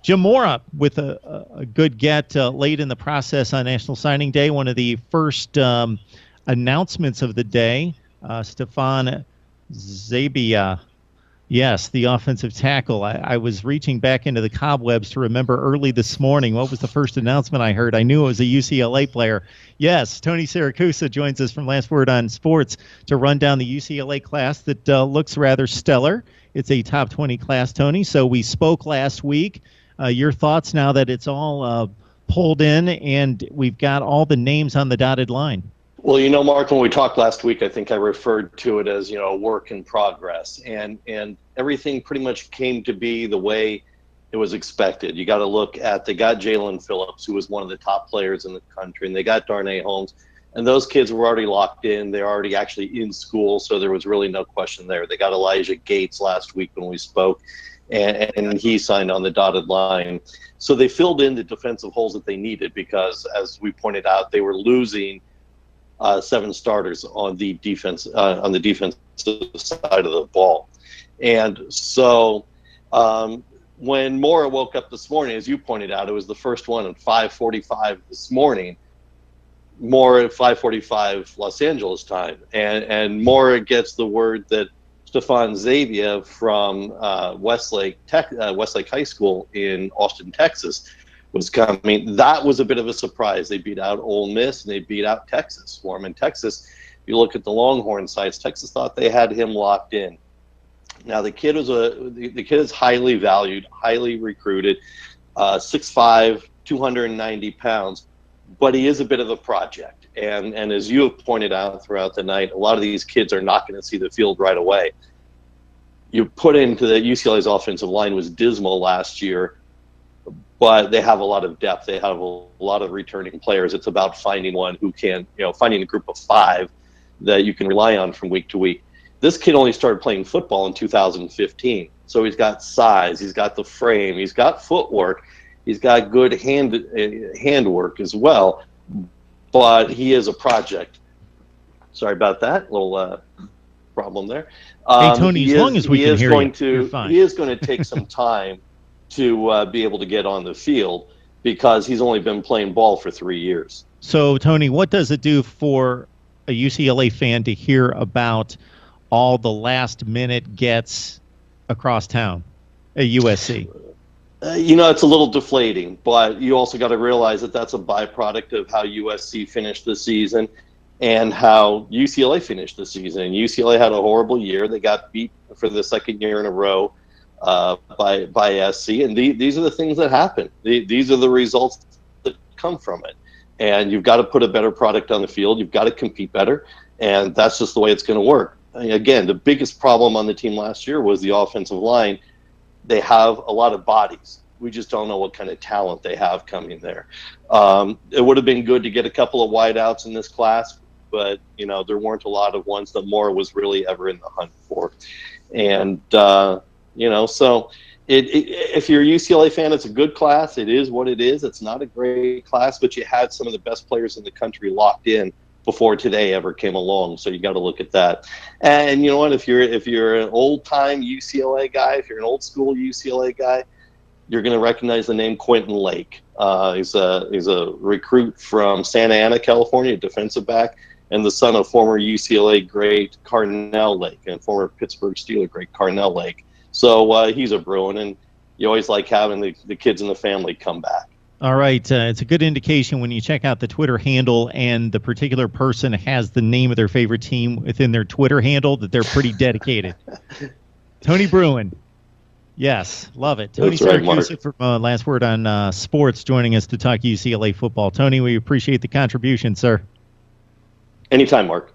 Jim Mora with a good get late in the process on National Signing Day. One of the first announcements of the day, Stefan Zabia. Yes, the offensive tackle. I was reaching back into the cobwebs to remember early this morning. What was the first announcement I heard? I knew it was a UCLA player. Yes, Tony Siracusa joins us from Last Word on Sports to run down the UCLA class that looks rather stellar. It's a top 20 class, Tony. So we spoke last week. Your thoughts now that it's all pulled in and we've got all the names on the dotted line? Well, Mark, when we talked last week, I think I referred to it as, a work in progress. And everything pretty much came to be the way it was expected. You got to look at, they got Jalen Phillips, who was one of the top players in the country, and they got Darnay Holmes. And those kids were already locked in. They're already actually in school, so there was really no question there. They got Elijah Gates last week when we spoke, and he signed on the dotted line. So they filled in the defensive holes that they needed because, as we pointed out, they were losing 7 starters on the defensive side of the ball. And so when Mora woke up this morning, as you pointed out, it was the first one at 5:45 this morning, Mora at 5:45 Los Angeles time. And Mora gets the word that Stefan Zabia from Westlake High School in Austin, Texas, was coming. That was a bit of a surprise. They beat out Ole Miss and they beat out Texas for him. In Texas, if you look at the Longhorn sites, Texas thought they had him locked in. Now the kid is highly valued, highly recruited, 6'5", 290 pounds, but he is a bit of a project. And as you have pointed out throughout the night, a lot of these kids are not going to see the field right away. You put into the UCLA's offensive line was dismal last year, but they have a lot of depth. They have a lot of returning players. It's about finding one who can, finding a group of 5 that you can rely on from week to week. This kid only started playing football in 2015. So he's got size, he's got the frame, he's got footwork, he's got good handwork as well, but he is a project. Sorry about that, little problem there. Hey, Tony, as long as we can hear you, you're fine. He is going to take some time to be able to get on the field because he's only been playing ball for 3 years. So, Tony, what does it do for a UCLA fan to hear about all the last-minute gets across town at USC? It's a little deflating, but you also got to realize that that's a byproduct of how USC finished the season and how UCLA finished the season. And UCLA had a horrible year. They got beat for the second year in a row by SC, and these are the things that happen. These are the results that come from it. And you've got to put a better product on the field. You've got to compete better, and that's just the way it's going to work. Again, the biggest problem on the team last year was the offensive line. They have a lot of bodies. We just don't know what kind of talent they have coming there. It would have been good to get a couple of wideouts in this class, but there weren't a lot of ones that Moore was really ever in the hunt for. And so if you're a UCLA fan, it's a good class. It is what it is. It's not a great class, but you had some of the best players in the country locked in before today ever came along. So you got to look at that. And you know what? If you're an old time UCLA guy, if you're an old school UCLA guy, you're going to recognize the name Quentin Lake. He's a recruit from Santa Ana, California, defensive back, and the son of former UCLA great Carnell Lake and former Pittsburgh Steeler great Carnell Lake. So he's a Bruin, and you always like having the kids in the family come back. All right. It's a good indication when you check out the Twitter handle and the particular person has the name of their favorite team within their Twitter handle that they're pretty dedicated. Tony Bruin. Yes, love it. Tony Siracusa from Last Word on Sports joining us to talk UCLA football. Tony, we appreciate the contribution, sir. Anytime, Mark.